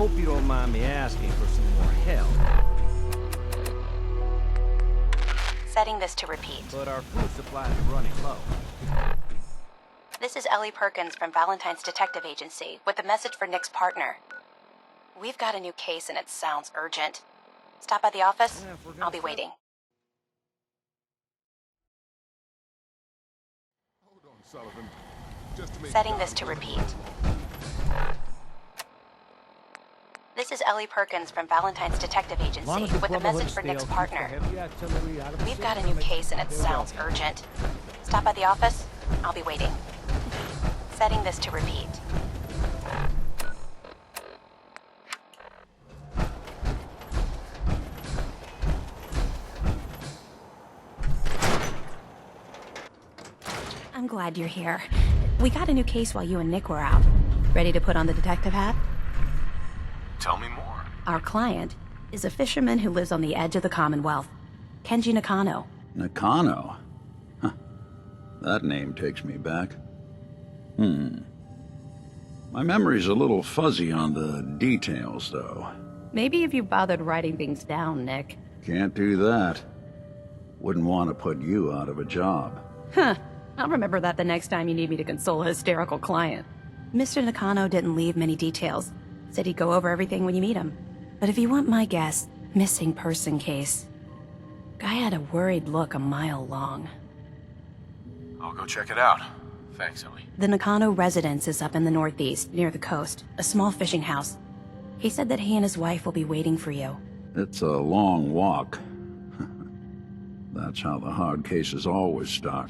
Hope you don't mind me asking for some more help, Setting this to repeat. but our food supply is running low. This is Ellie Perkins from Valentine's Detective Agency with a message for Nick's partner. We've got a new case and it sounds urgent. Stop by the office. Yeah, if we're gonna I'll be start- waiting. Hold on, Sullivan. Just to make Setting sure this I'm to doing repeat. it. This is Ellie Perkins from Valentine's Detective As long Agency as the with a Brotherhood message for still Nick's keeps the partner. heavy artillery out of the We've got a city, new make case and it sure sounds they'll- urgent. Stop by the office. I'll be waiting. Setting this to repeat. I'm glad you're here. We got a new case while you and Nick were out. Ready to put on the detective hat? Tell me more. Our client is a fisherman who lives on the edge of the Commonwealth, Kenji Nakano. Nakano? Huh. That name takes me back. My memory's a little fuzzy on the details, though. Maybe if you bothered writing things down, Nick. Can't do that. Wouldn't want to put you out of a job. Huh. I'll remember that the next time you need me to console a hysterical client. Mr. Nakano didn't leave many details. Said he'd go over everything when you meet him. But if you want my guess, missing person case. Guy had a worried look a mile long. I'll go check it out. Thanks, Ellie. The Nakano residence is up in the northeast, near the coast. A small fishing house. He said that he and his wife will be waiting for you. It's a long walk. That's how the hard cases always start.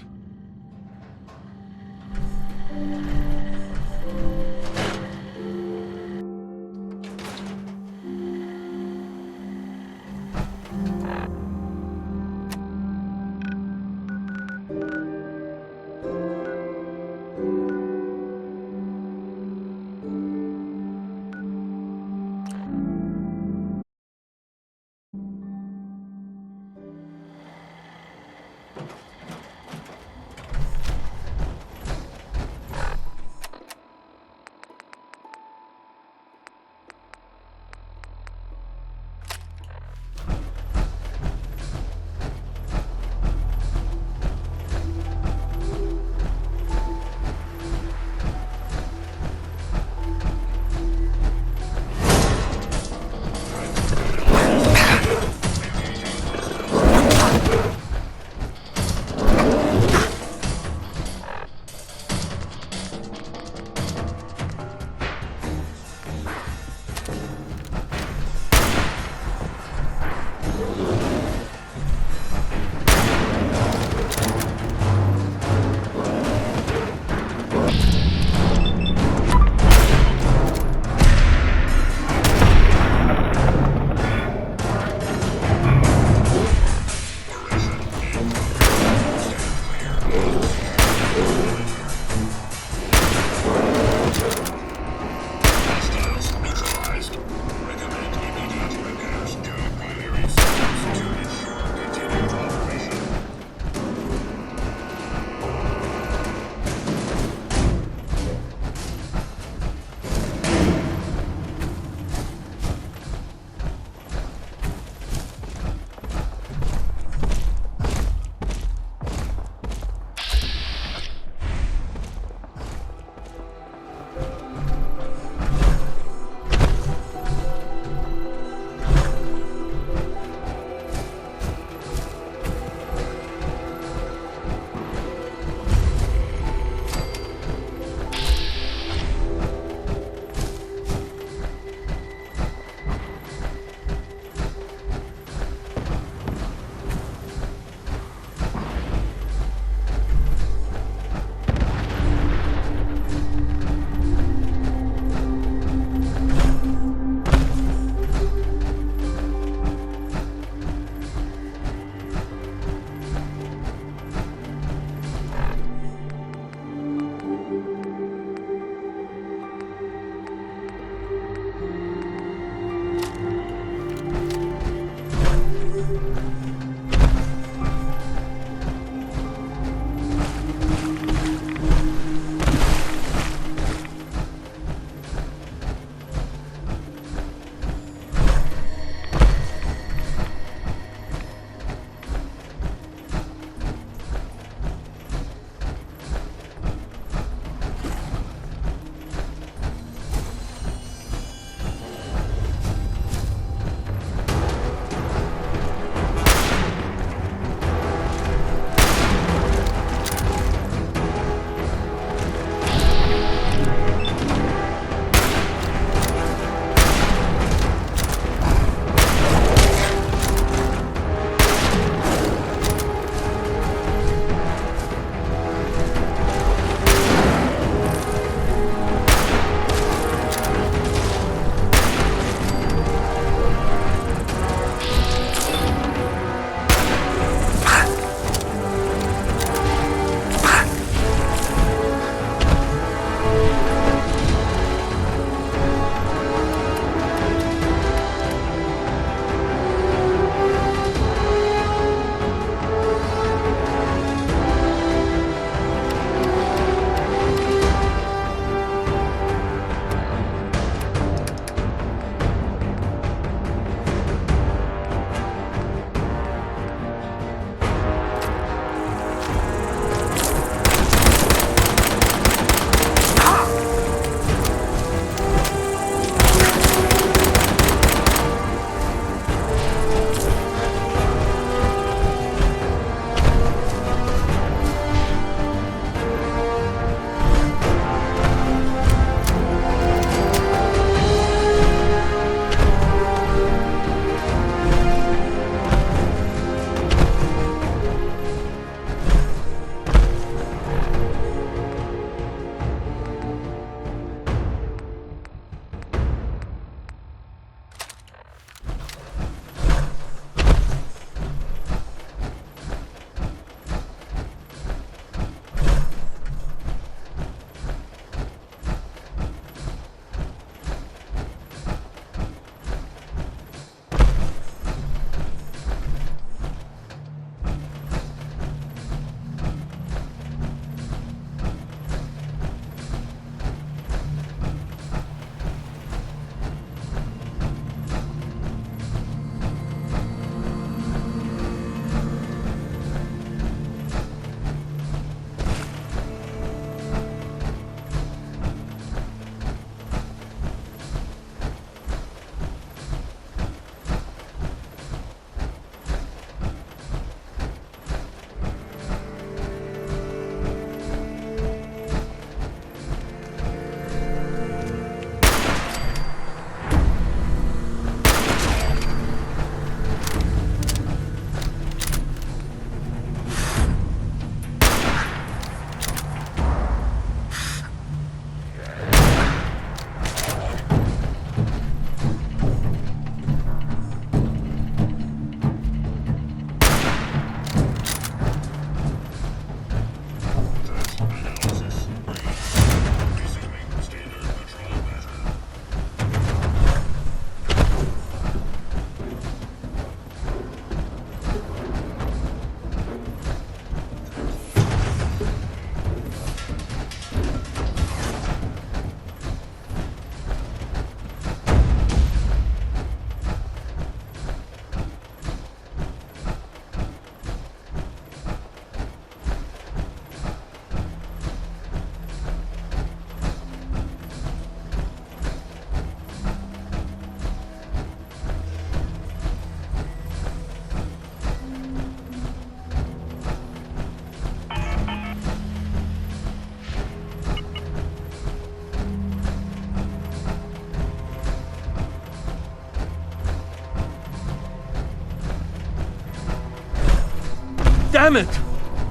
Damn it!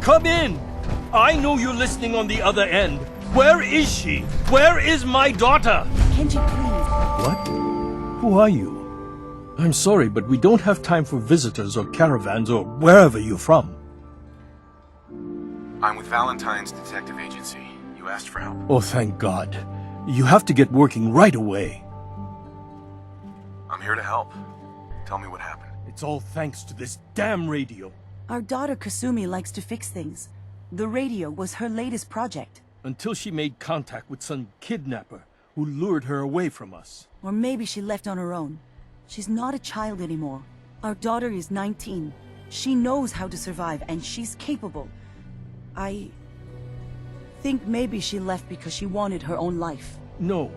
Come in! I know you're listening on the other end. Where is she? Where is my daughter? Kenji, please. What? Who are you? I'm sorry, but we don't have time for visitors or caravans or wherever you're from. I'm with Valentine's Detective Agency. You asked for help. Oh, thank God. You have to get working right away. I'm here to help. Tell me what happened. It's all thanks to this damn radio. Our daughter Kasumi likes to fix things. The radio was her latest project. Until she made contact with some kidnapper who lured her away from us. Or maybe she left on her own. She's not a child anymore. Our daughter is 19. She knows how to survive, and she's capable. I think maybe she left because she wanted her own life. No,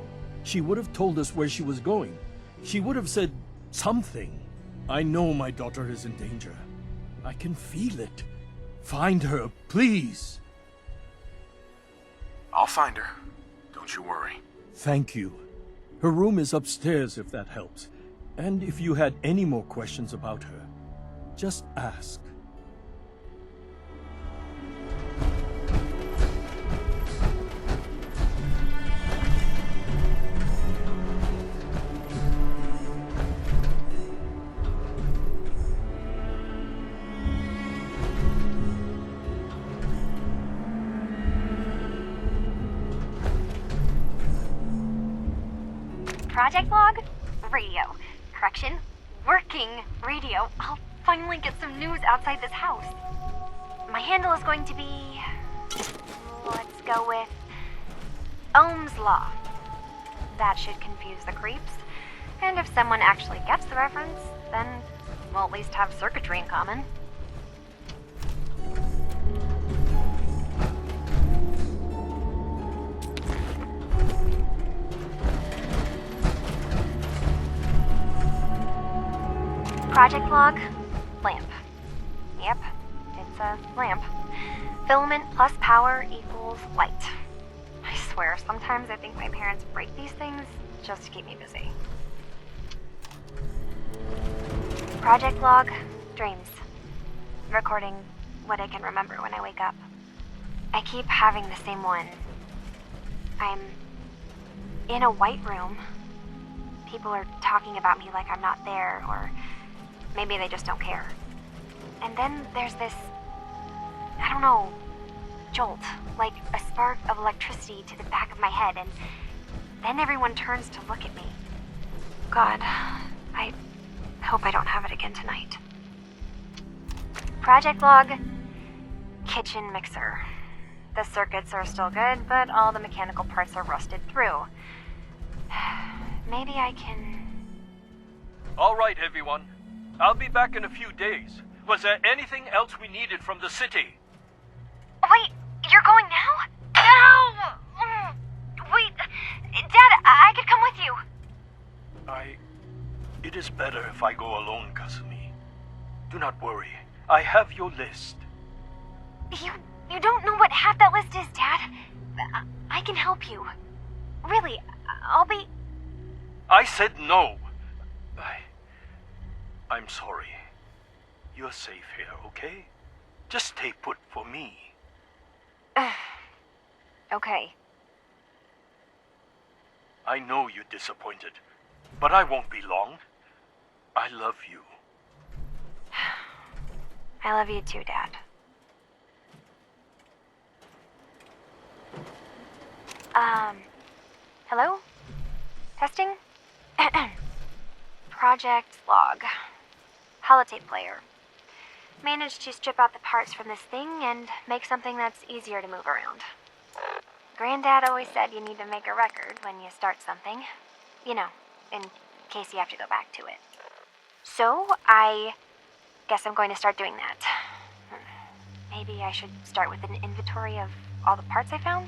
she would have told us where she was going. She would have said something. I know my daughter is in danger. I can feel it. Find her, please. I'll find her. Don't you worry. Thank you. Her room is upstairs if that helps. And if you had any more questions about her, just ask. Project log? Radio. Correction. Working radio. I'll finally get some news outside this house. My handle is going to be... let's go with... Ohm's Law. That should confuse the creeps. And if someone actually gets the reference, then we'll at least have circuitry in common. Project log, lamp. Yep, it's a lamp. Filament plus power equals light. I swear, sometimes I think my parents break these things just to keep me busy. Project log, dreams. Recording what I can remember when I wake up. I keep having the same one. I'm in a white room. People are talking about me like I'm not there, or maybe they just don't care. And then there's this, I don't know, jolt, like a spark of electricity to the back of my head, and then everyone turns to look at me. God, I hope I don't have it again tonight. Project log, kitchen mixer. The circuits are still good, but all the mechanical parts are rusted through. Maybe I can... All right, everyone. I'll be back in a few days. Was there anything else we needed from the city? Wait, you're going now? No! Wait, Dad, I could come with you. It is better if I go alone, Kasumi. Do not worry. I have your list. You don't know what half that list is, Dad. I can help you. Really, I'll be... I said no. I'm sorry. You're safe here, okay? Just stay put for me. Okay. I know you're disappointed, but I won't be long. I love you. I love you too, Dad. Hello? Testing? Project log. Holotape player. Managed to strip out the parts from this thing and make something that's easier to move around. Granddad always said you need to make a record when you start something. You know, in case you have to go back to it. So, I guess I'm going to start doing that. Maybe I should start with an inventory of all the parts I found?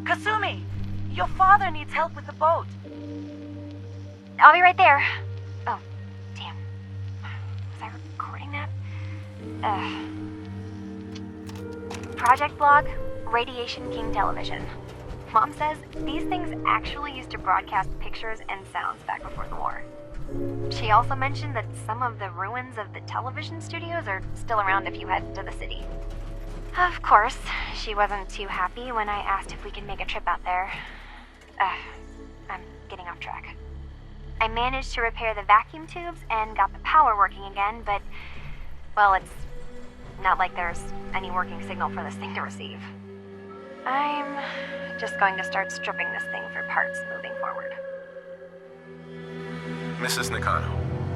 Kasumi! Your father needs help with the boat. I'll be right there. Oh, damn. Was I recording that? Project log, Radiation King Television. Mom says these things actually used to broadcast pictures and sounds back before the war. She also mentioned that some of the ruins of the television studios are still around if you head to the city. Of course, she wasn't too happy when I asked if we could make a trip out there. I'm getting off track. I managed to repair the vacuum tubes and got the power working again, but, well, it's not like there's any working signal for this thing to receive. I'm just going to start stripping this thing for parts moving forward. Mrs. Nakano.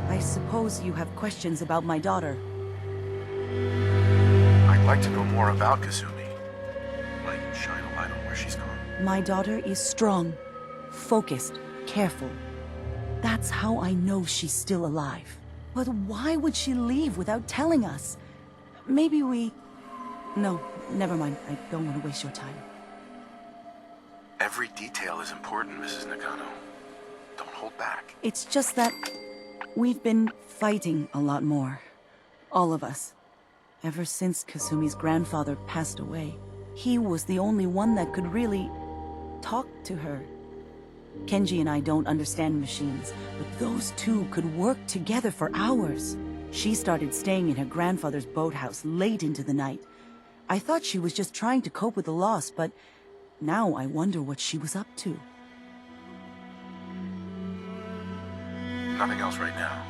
I suppose you have questions about my daughter. I'd like to know more about Kazumi. Like, shine a light on where she's gone. My daughter is strong, focused, careful. That's how I know she's still alive. But why would she leave without telling us? Maybe we... No, never mind. I don't want to waste your time. Every detail is important, Mrs. Nakano. Don't hold back. It's just that we've been fighting a lot more. All of us. Ever since Kazumi's grandfather passed away. He was the only one that could really talk to her. Kenji and I don't understand machines, but those two could work together for hours. She started staying in her grandfather's boathouse late into the night. I thought she was just trying to cope with the loss, but now I wonder what she was up to. Nothing else right now.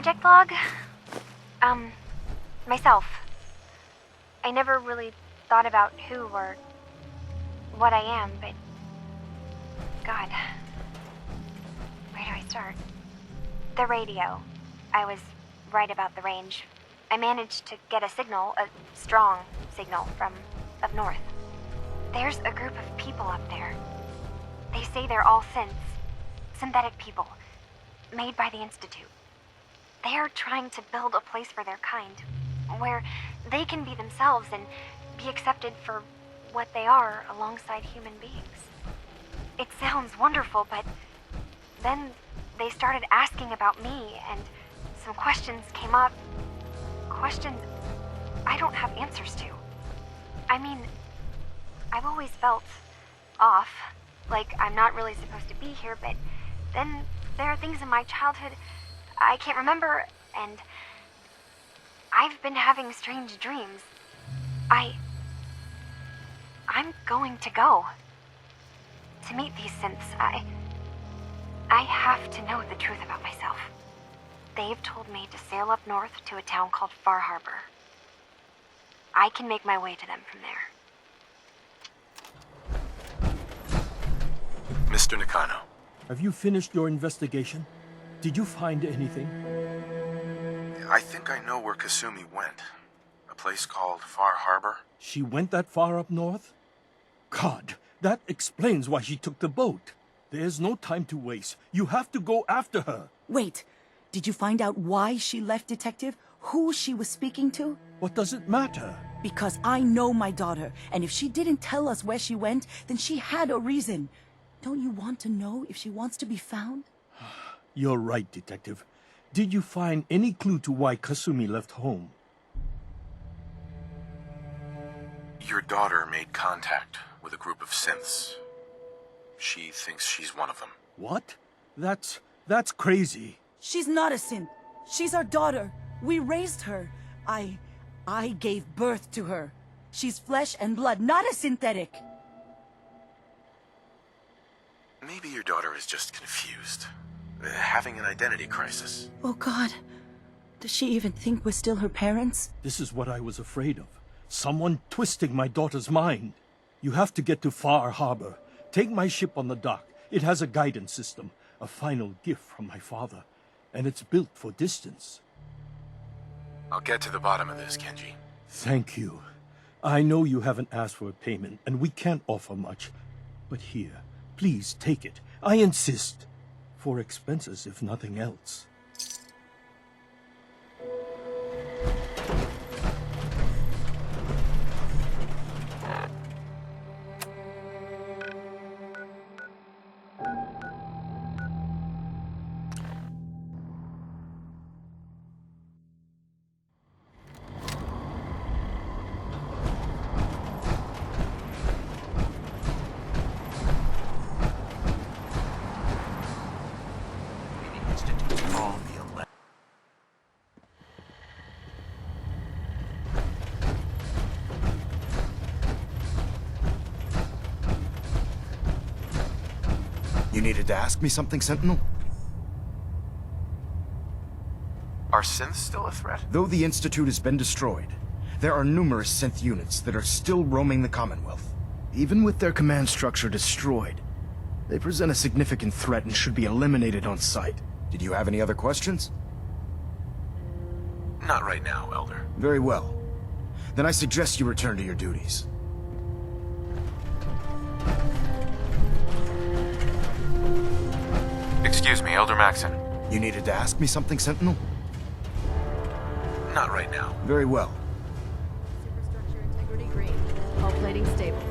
Project log? Myself. I never really thought about who or what I am, but... God. Where do I start? The radio. I was right about the range. I managed to get a signal, a strong signal, from up north. There's a group of people up there. They say they're all synthetic people, made by the Institute. They are trying to build a place for their kind, where they can be themselves and be accepted for what they are alongside human beings. It sounds wonderful, but then they started asking about me, and some questions came up. Questions I don't have answers to. I mean, I've always felt off, like I'm not really supposed to be here, but then there are things in my childhood I can't remember, and I've been having strange dreams. I'm going to go. To meet these synths, I have to know the truth about myself. They've told me to sail up north to a town called Far Harbor. I can make my way to them from there. Mr. Nakano. Have you finished your investigation? Did you find anything? I think I know where Kasumi went. A place called Far Harbor. She went that far up north? God, that explains why she took the boat. There's no time to waste. You have to go after her. Wait, did you find out why she left, Detective? Who she was speaking to? What does it matter? Because I know my daughter, and if she didn't tell us where she went, then she had a reason. Don't you want to know if she wants to be found? You're right, Detective. Did you find any clue to why Kasumi left home? Your daughter made contact with a group of synths. She thinks she's one of them. What? That's crazy. She's not a synth. She's our daughter. We raised her. I gave birth to her. She's flesh and blood, not a synthetic. Maybe your daughter is just confused. Having an identity crisis. Oh, God. Does she even think we're still her parents? This is what I was afraid of. Someone twisting my daughter's mind. You have to get to Far Harbor. Take my ship on the dock. It has a guidance system, a final gift from my father, and it's built for distance. I'll get to the bottom of this, Kenji. Thank you. I know you haven't asked for a payment, and we can't offer much. But here, please take it. I insist. For expenses, if nothing else. You needed to ask me something, Sentinel? Are synths still a threat? Though the Institute has been destroyed, there are numerous synth units that are still roaming the Commonwealth. Even with their command structure destroyed, they present a significant threat and should be eliminated on sight. Did you have any other questions? Not right now, Elder. Very well. Then I suggest you return to your duties. Excuse me, Elder Maxon. You needed to ask me something, Sentinel? Not right now. Very well. Superstructure integrity green. Hull plating stable.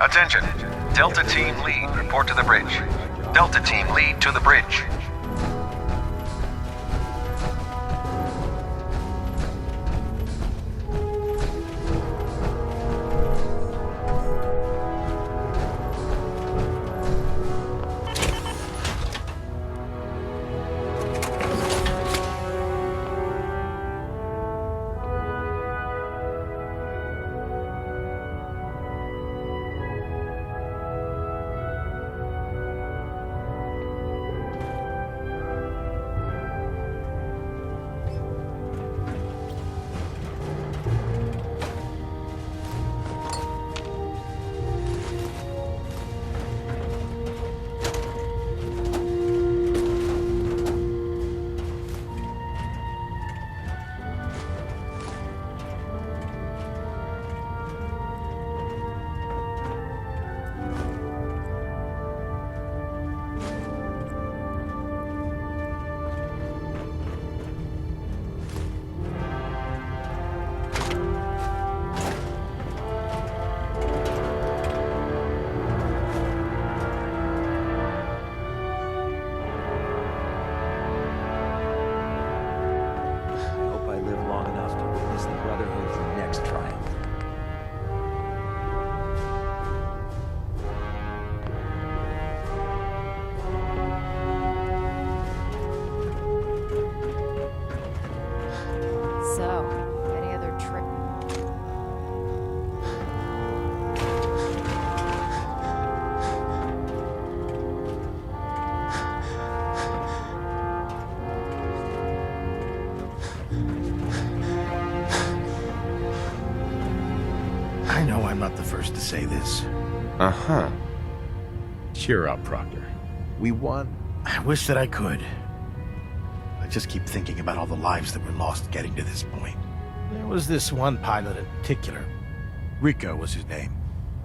Attention. Delta Team Lead, report to the bridge. Delta Team Lead to the bridge. not the first to say this. Uh-huh. Cheer up, Proctor. We won. I wish that I could. I just keep thinking about all the lives that were lost getting to this point. There was this one pilot in particular. Rico was his name.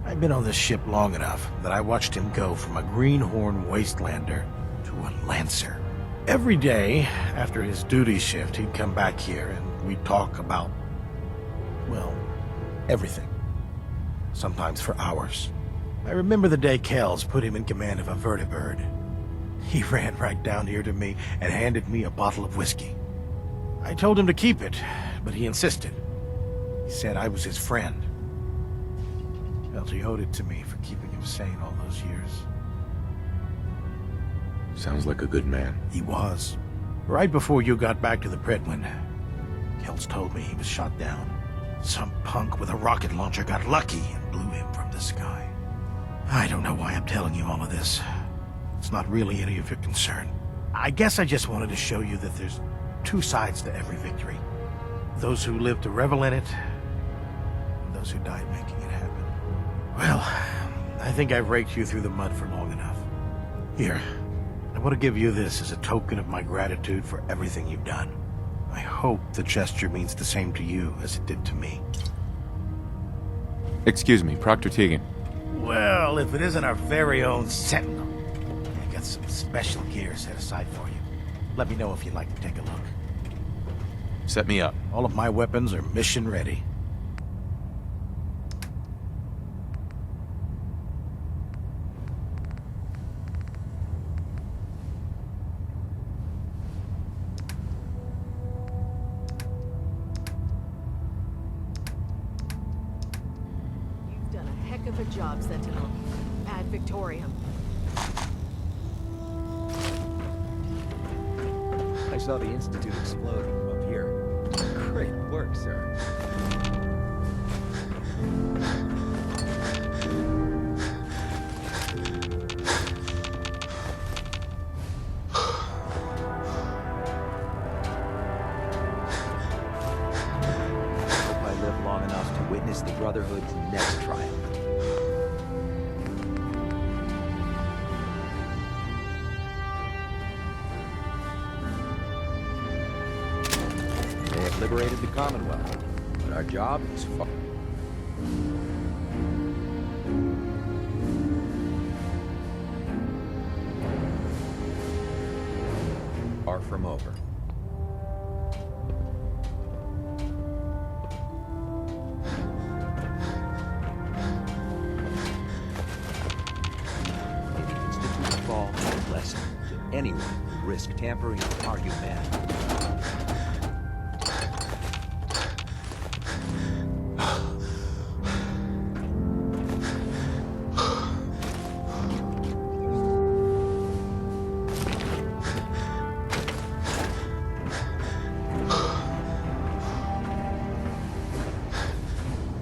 I'd been on this ship long enough that I watched him go from a greenhorn wastelander to a Lancer. Every day, after his duty shift, he'd come back here and we'd talk about, well, everything. Sometimes for hours. I remember the day Kells put him in command of a vertibird. He ran right down here to me and handed me a bottle of whiskey. I told him to keep it, but he insisted. He said I was his friend. Felt he owed it to me for keeping him sane all those years. Sounds like a good man. He was. Right before you got back to the Predwin, Kells told me he was shot down. Some punk with a rocket launcher got lucky and blew him from the sky. I don't know why I'm telling you all of this. It's not really any of your concern. I guess I just wanted to show you that there's two sides to every victory. Those who live to revel in it, and those who died making it happen. Well, I think I've raked you through the mud for long enough. Here, I want to give you this as a token of my gratitude for everything you've done. I hope the gesture means the same to you as it did to me. Excuse me, Proctor Tegan. Well, if it isn't our very own Sentinel, I got some special gear set aside for you. Let me know if you'd like to take a look. Set me up. All of my weapons are mission ready. You've done a heck of a job, Sentinel. Ad Victoriam. I saw the Institute explode from up here. Great work, sir. Hope I live long enough to witness the Brotherhood's next triumph. They have liberated the Commonwealth, but our job is far from over. May the Institute fall a lesson to anyone who risk tampering with our humanity.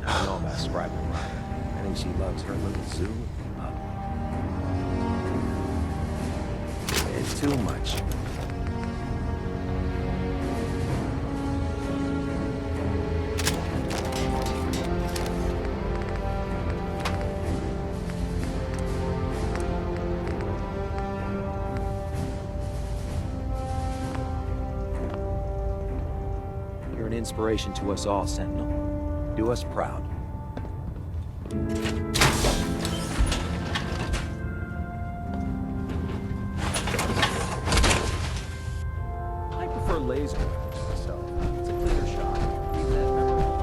I know about Scribe Ryan. I think she loves her little zoo. It's too much. You're an inspiration to us all, Sentinel. Do us proud. I prefer laser weapons myself. It's a cleaner shot. Even that memorable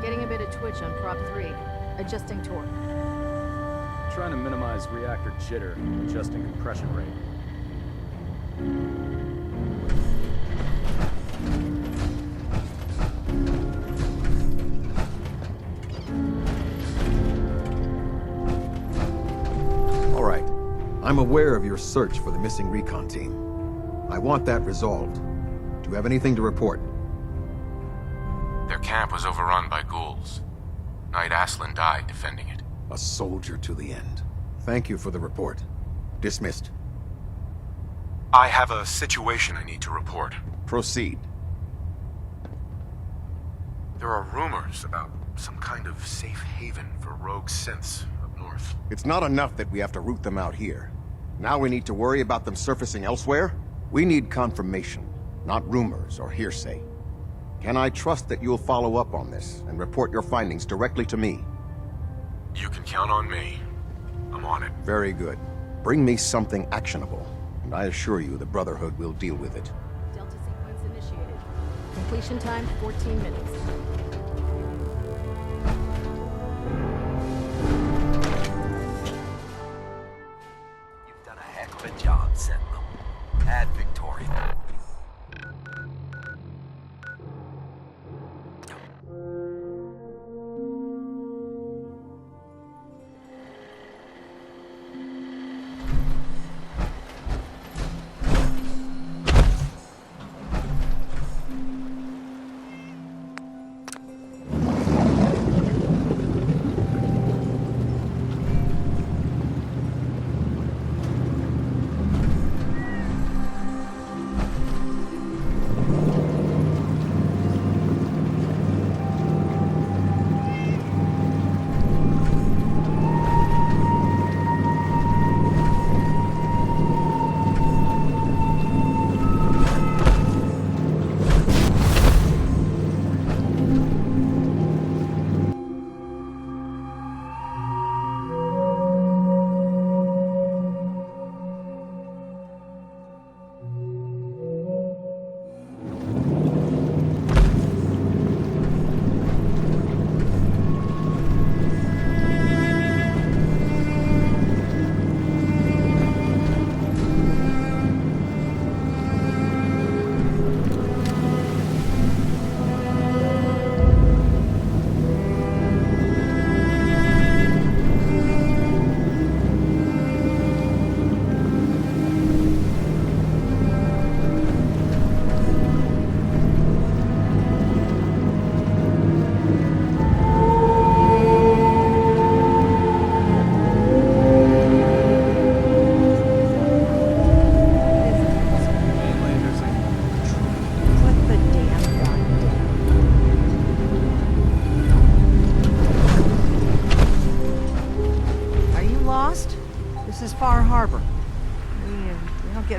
Getting a bit of twitch on Prop 3. Adjusting torque. Trying to minimize reactor jitter, adjusting compression rate. All right. I'm aware of your search for the missing recon team. I want that resolved. Do you have anything to report? Their camp was overrun by ghouls. Knight Aslan died defending it. A soldier to the end. Thank you for the report. Dismissed. I have a situation I need to report. Proceed. There are rumors about some kind of safe haven for rogue synths up north. It's not enough that we have to root them out here. Now we need to worry about them surfacing elsewhere? We need confirmation, not rumors or hearsay. Can I trust that you'll follow up on this and report your findings directly to me? You can count on me. I'm on it. Very good. Bring me something actionable, and I assure you the Brotherhood will deal with it. Delta sequence initiated. Completion time 14 minutes. You've done a heck of a job, Sentinel. Ad Victoria.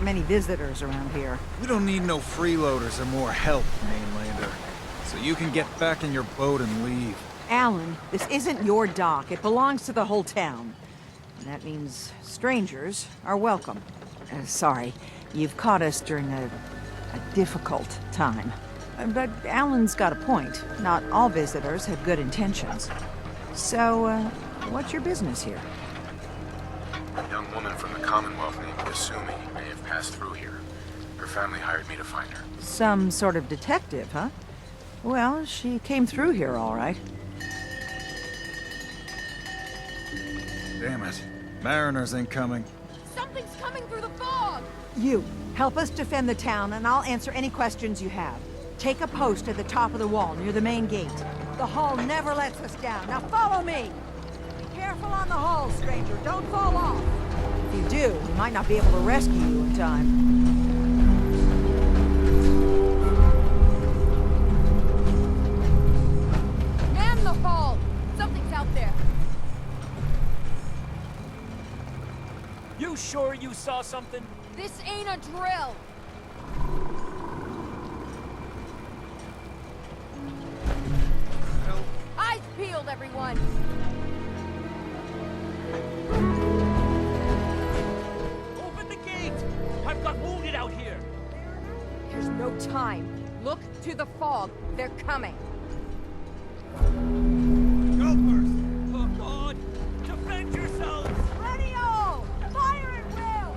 Many visitors around here. We don't need no freeloaders or more help, mainlander. So you can get back in your boat and leave. Alan, this isn't your dock. It belongs to the whole town. And that means strangers are welcome. Sorry, you've caught us during a difficult time. But Alan's got a point. Not all visitors have good intentions. So, what's your business here? A young woman from the Commonwealth named Yasumi may have passed through here. Her family hired me to find her. Some sort of detective, huh? Well, she came through here all right. Damn it. Mariners incoming. Something's coming through the fog! You, help us defend the town, and I'll answer any questions you have. Take a post at the top of the wall, near the main gate. The hull never lets us down. Now follow me! Careful on the hull, stranger. Don't fall off. If you do, we might not be able to rescue you in time. Man the hull! Something's out there. You sure you saw something? This ain't a drill. Eyes peeled, everyone. Open the gate! I've got wounded out here! There's no time. Look to the fog. They're coming. Go first! Oh God! Defend yourselves! Ready all! Fire at will!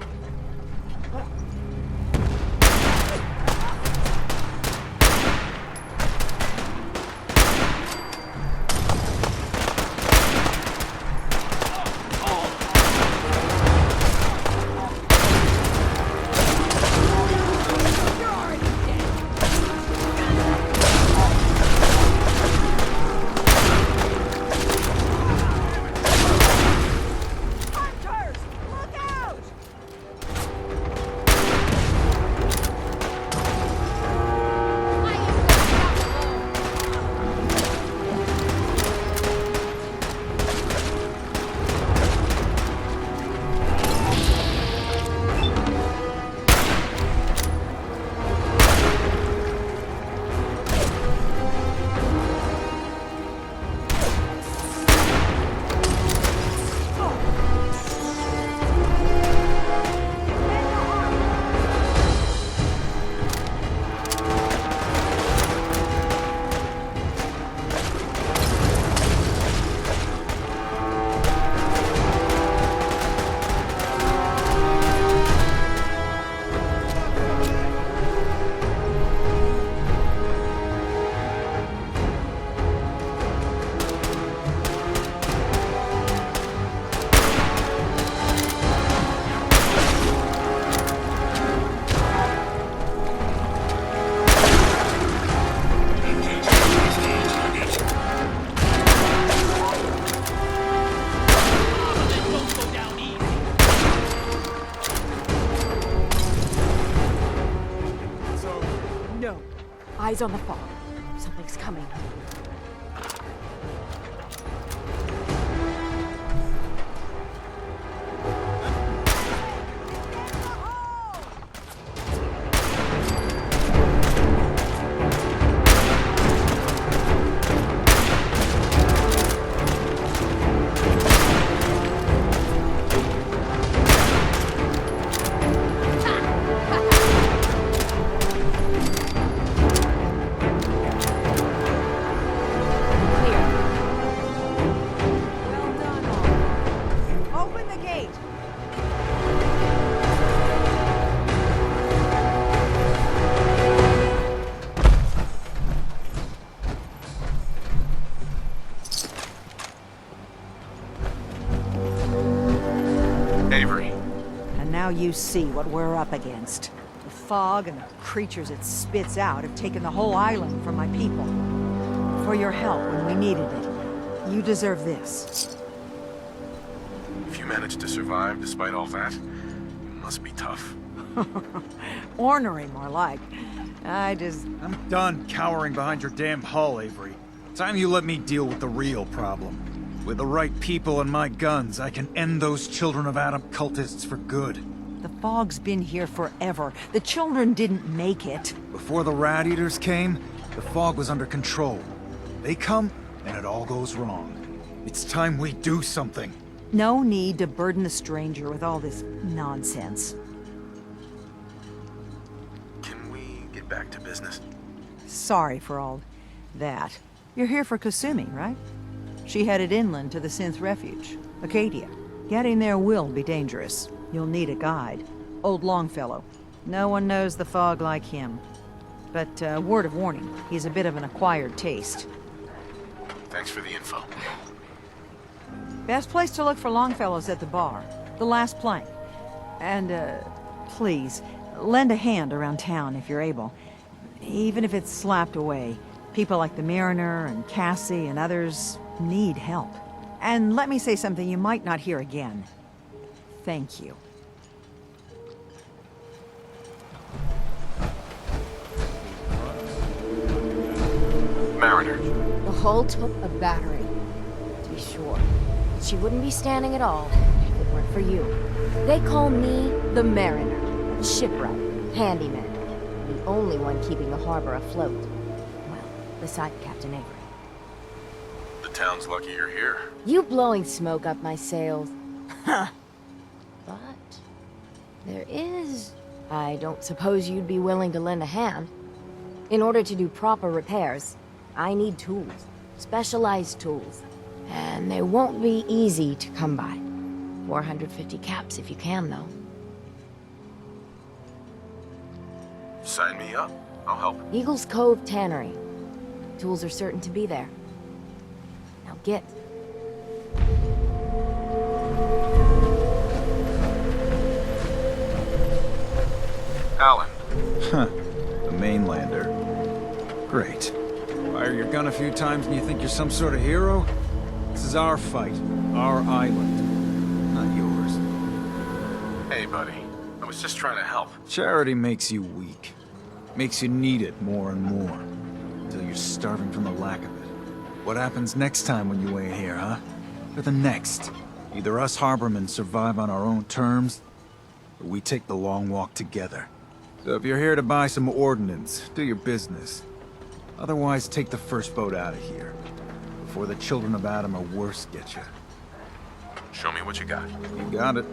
Eyes on the fog. Something's coming. Open the gate! Avery. And now you see what we're up against. The fog and the creatures it spits out have taken the whole island from my people. For your help when we needed it. You deserve this. If you managed to survive despite all that, it must be tough. Ornery, more like. I'm done cowering behind your damn hull, Avery. Time you let me deal with the real problem. With the right people and my guns, I can end those Children of Adam cultists for good. The fog's been here forever. The children didn't make it. Before the Rat Eaters came, the fog was under control. They come, and it all goes wrong. It's time we do something. No need to burden the stranger with all this nonsense. Can we get back to business? Sorry for all that. You're here for Kasumi, right? She headed inland to the Synth Refuge, Acadia. Getting there will be dangerous. You'll need a guide. Old Longfellow. No one knows the fog like him. But, word of warning, he's a bit of an acquired taste. Thanks for the info. Best place to look for Longfellow's at the bar. The last plank. And, please, lend a hand around town if you're able. Even if it's slapped away. People like the Mariner and Cassie and others need help. And let me say something you might not hear again. Thank you. Mariner. The hull took a battering, to be sure. She wouldn't be standing at all if it weren't for you. They call me the Mariner, shipwright, handyman, the only one keeping the harbor afloat. Well, beside Captain Avery. The town's lucky you're here. You blowing smoke up my sails. Huh. But there is... I don't suppose you'd be willing to lend a hand. In order to do proper repairs, I need tools. Specialized tools. And they won't be easy to come by. 450 caps if you can, though. Sign me up. I'll help. Eagles Cove Tannery. Tools are certain to be there. Now get. Alan. Huh. The mainlander. Great. Fire your gun a few times and you think you're some sort of hero? This is our fight. Our island. Not yours. Hey, buddy. I was just trying to help. Charity makes you weak. Makes you need it more and more. Until you're starving from the lack of it. What happens next time when you ain't here, huh? Or the next? Either us harbormen survive on our own terms, or we take the long walk together. So if you're here to buy some ordnance, do your business. Otherwise, take the first boat out of here. Before the Children of Adam or worse get you. Show me what you got. You got it.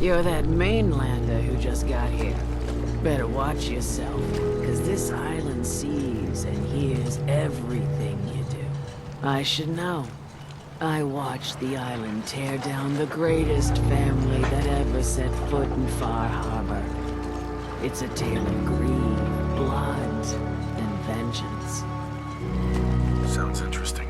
You're that mainlander who just got here. Better watch yourself, because this island sees and hears everything you do. I should know. I watched the island tear down the greatest family that ever set foot in Far Harbor. It's a tale of greed, blood, and vengeance. Sounds interesting.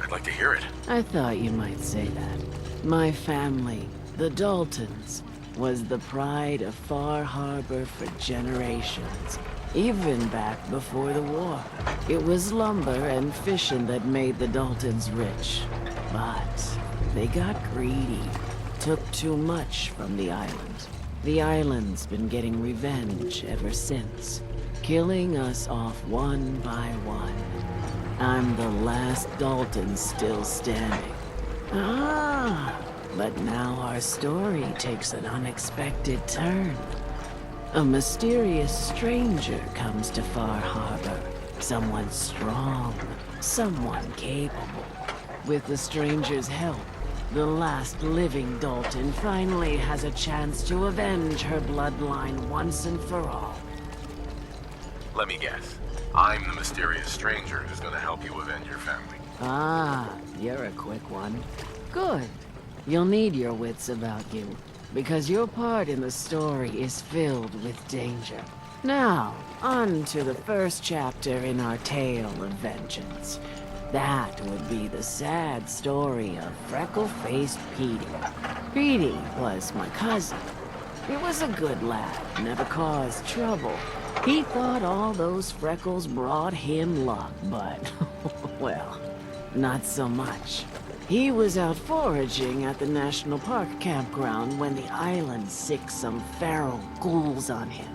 I'd like to hear it. I thought you might say that. My family, the Daltons, was the pride of Far Harbor for generations, even back before the war. It was lumber and fishing that made the Daltons rich. But they got greedy, took too much from the island. The island's been getting revenge ever since, killing us off one by one. I'm the last Dalton still standing. But now our story takes an unexpected turn. A mysterious stranger comes to Far Harbor. Someone strong, someone capable. With the stranger's help, the last living Dalton finally has a chance to avenge her bloodline once and for all. Let me guess. I'm the mysterious stranger who's gonna help you avenge your family. You're a quick one. Good. You'll need your wits about you, because your part in the story is filled with danger. Now, on to the first chapter in our tale of vengeance. That would be the sad story of freckle-faced Petey. Petey was my cousin. He was a good lad, never caused trouble. He thought all those freckles brought him luck, but, well, not so much. He was out foraging at the National Park campground when the island sicked some feral ghouls on him.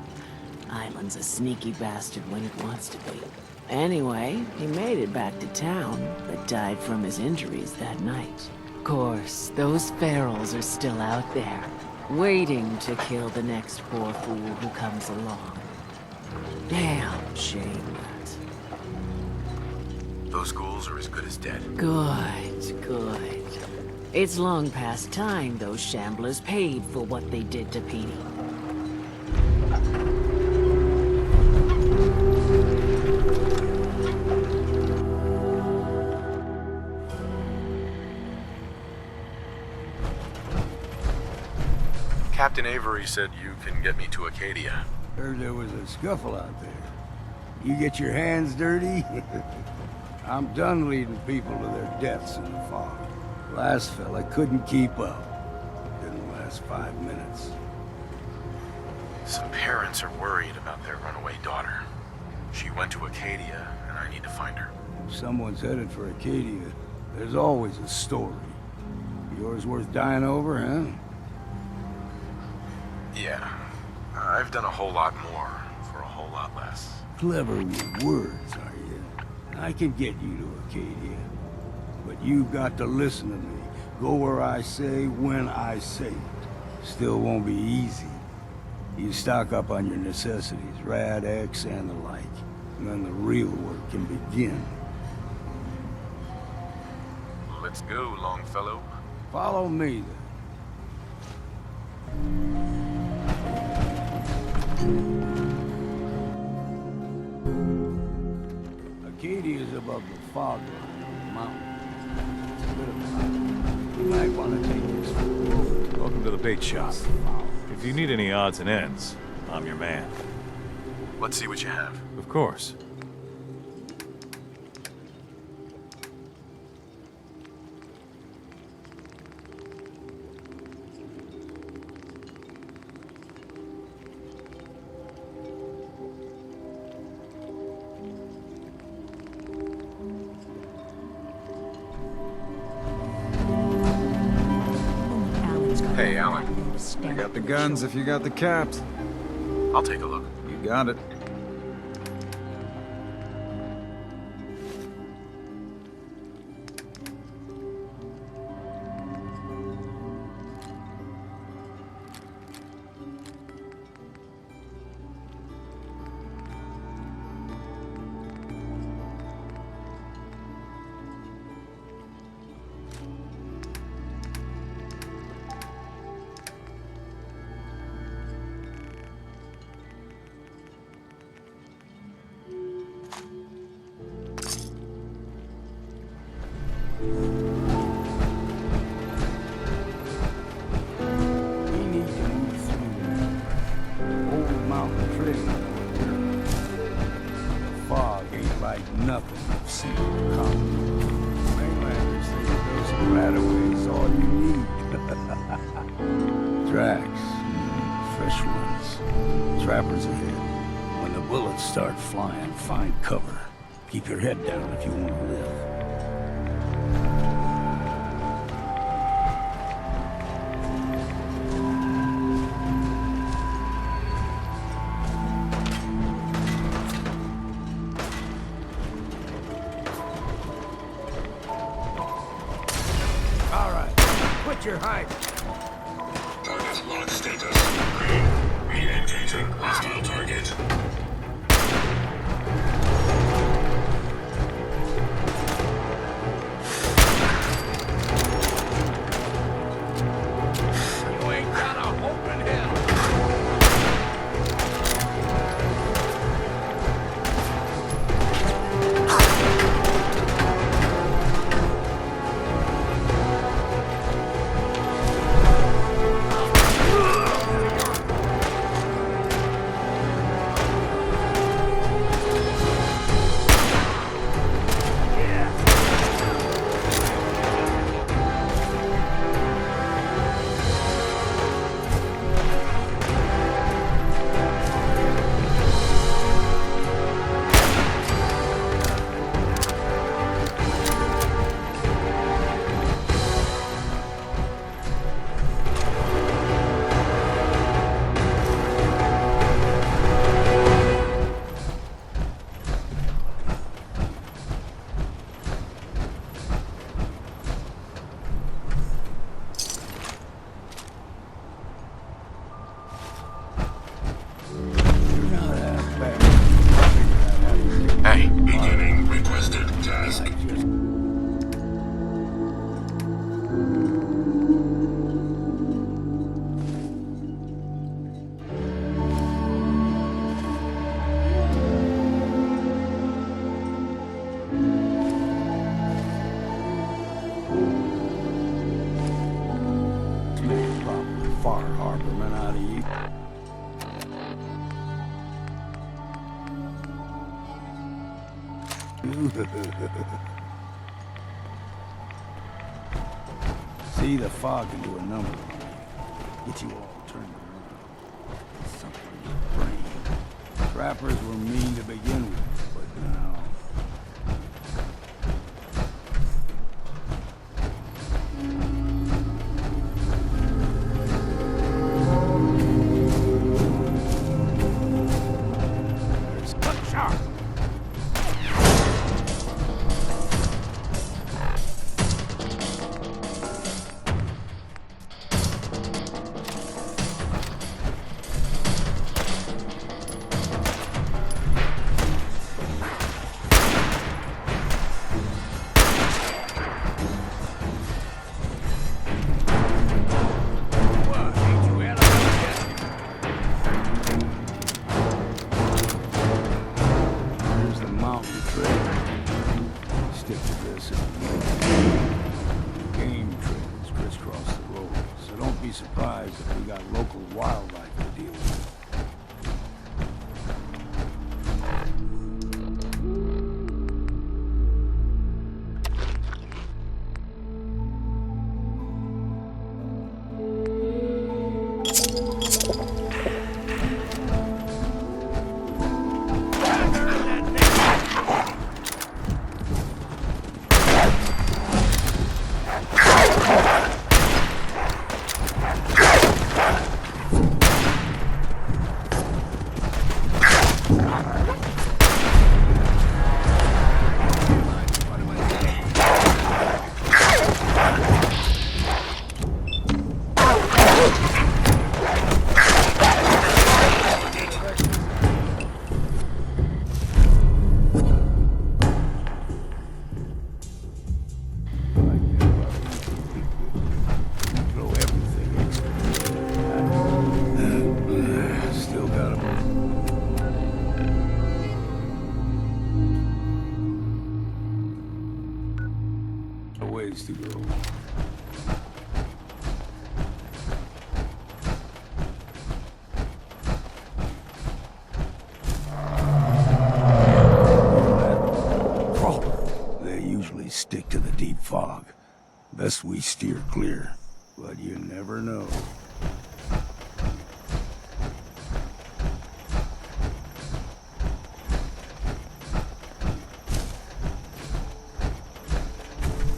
Island's a sneaky bastard when it wants to be. Anyway, he made it back to town, but died from his injuries that night. Course, those ferals are still out there, waiting to kill the next poor fool who comes along. Damn shame, that. Those ghouls are as good as dead. Good, good. It's long past time those shamblers paid for what they did to Petey. Captain Avery said you can get me to Acadia. Heard there was a scuffle out there. You get your hands dirty? I'm done leading people to their deaths in the fog. Last fella couldn't keep up. Didn't last 5 minutes. Some parents are worried about their runaway daughter. She went to Acadia, and I need to find her. If someone's headed for Acadia, there's always a story. Yours worth dying over, huh? Yeah. I've done a whole lot more for a whole lot less. Clever with words, are you? I can get you to Acadia. But you've got to listen to me. Go where I say, when I say it. Still won't be easy. You stock up on your necessities, Rad X and the like. And then the real work can begin. Let's go, Longfellow. Follow me, then. Acadia's above the fog line of the mountain. It's a bit of a hike. You might want to take this for a road. Welcome to the bait shop. If you need any odds and ends, I'm your man. Let's see what you have. Of course. Hey, Alan. I got the guns if you got the caps. I'll take a look. You got it. We need to move through Old Mountain Trail. The fog ain't like nothing I've seen come. Mainlanders think those right-of-ways all you need. Tracks, fresh ones. Trappers ahead. When the bullets start flying, find cover. Keep your head down if you want to live. All right, quit your hiding. Target lock status. Green. Re-engaging hostile target. You ain't got a hope in hell. Hey. Beginning requested task. Make proper Far Harborman out of you. See, the fog can do a number on you. Get you all turned around. Something in your brain. Trappers were mean to begin with, but now... There's cut sharp. Here's the mountain trail. Stick to this and game trails crisscross the road. So don't be surprised if we got local wildlife to deal with. A ways to go. They usually stick to the deep fog. Best we steer clear, but you never know.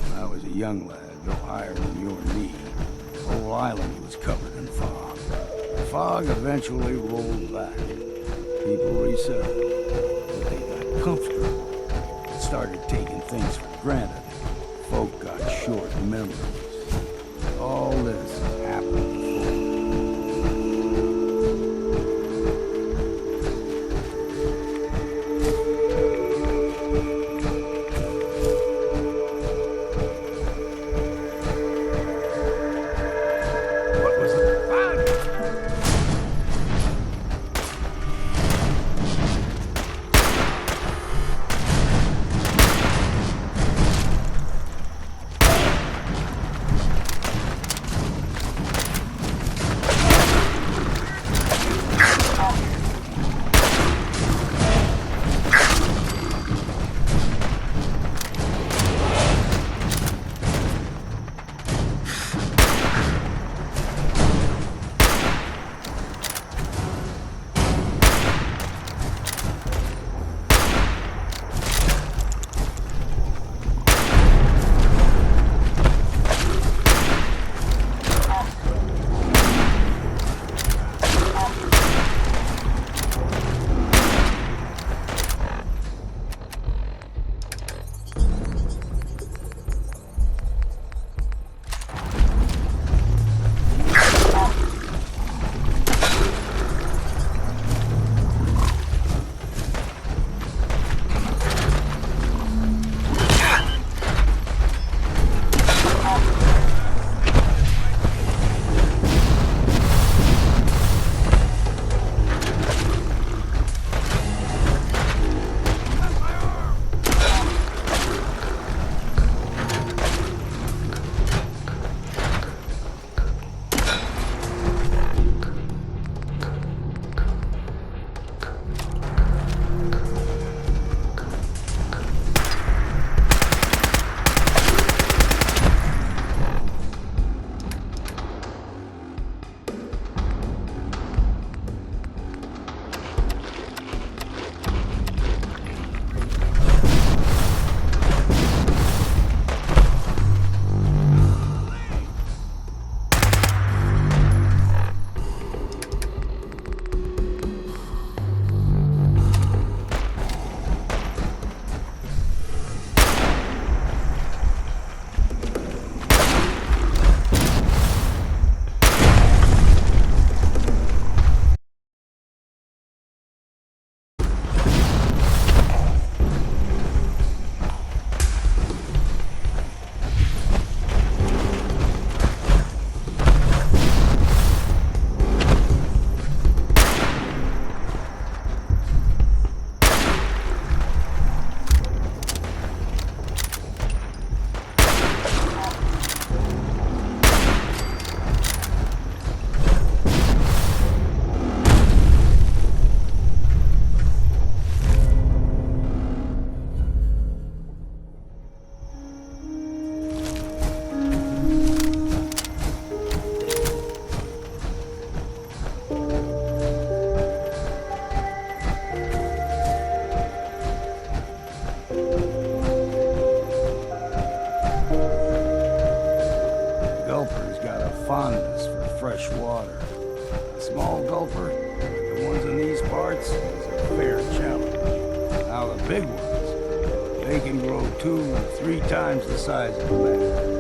When I was a young lad, no higher than your knee, the whole island was covered in fog. The fog eventually rolled back. People resettled, but they got comfortable. Started taking things for granted. Folk got short memories. All this has happened before. What was it? fresh water. A small gulper, like the ones in these parts, is a fair challenge. Now the big ones, they can grow 2 or 3 times the size of a man.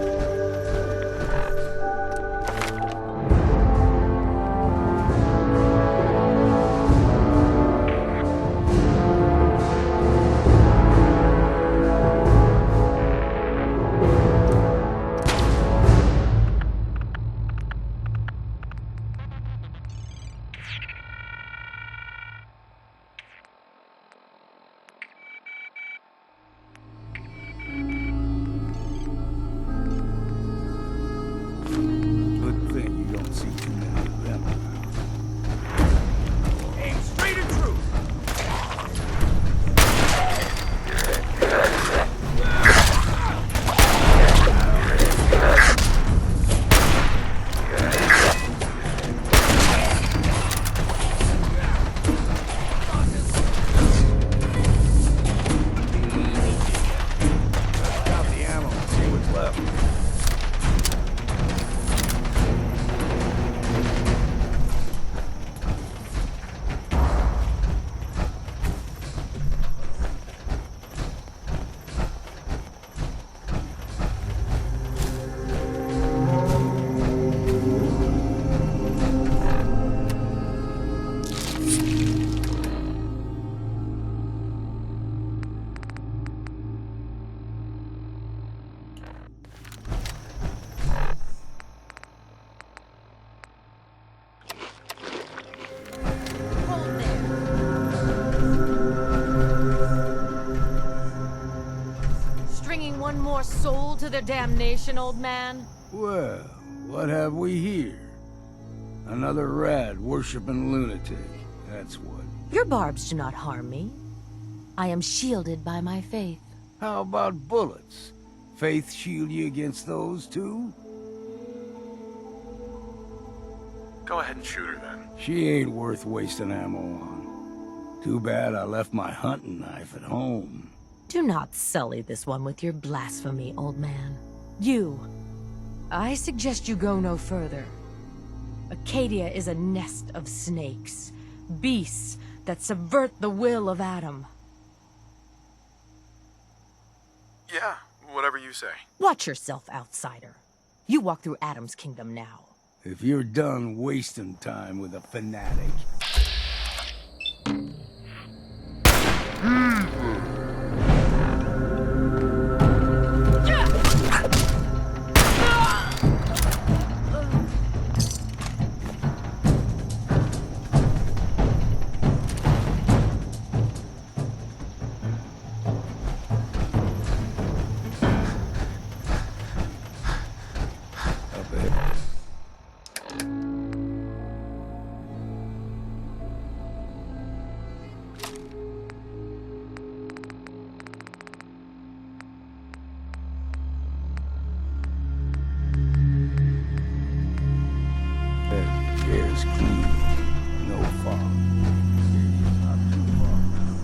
your soul to their damnation, old man? Well, what have we here? Another rad-worshipping lunatic, that's what. Your barbs do not harm me. I am shielded by my faith. How about bullets? Faith shield you against those, too? Go ahead and shoot her then. She ain't worth wasting ammo on. Too bad I left my hunting knife at home. Do not sully this one with your blasphemy, old man. You. I suggest you go no further. Acadia is a nest of snakes. Beasts that subvert the will of Adam. Yeah, whatever you say. Watch yourself, outsider. You walk through Adam's kingdom now. If you're done wasting time with a fanatic... Air's clean. No fog. Not too far now.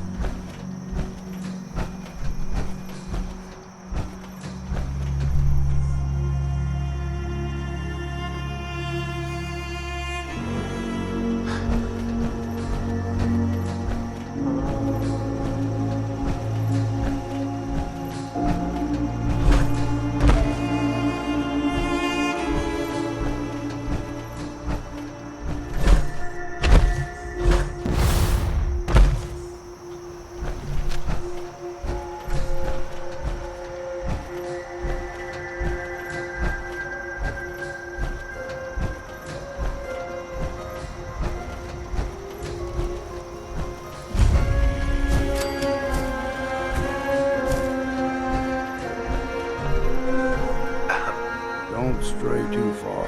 Don't stray too far.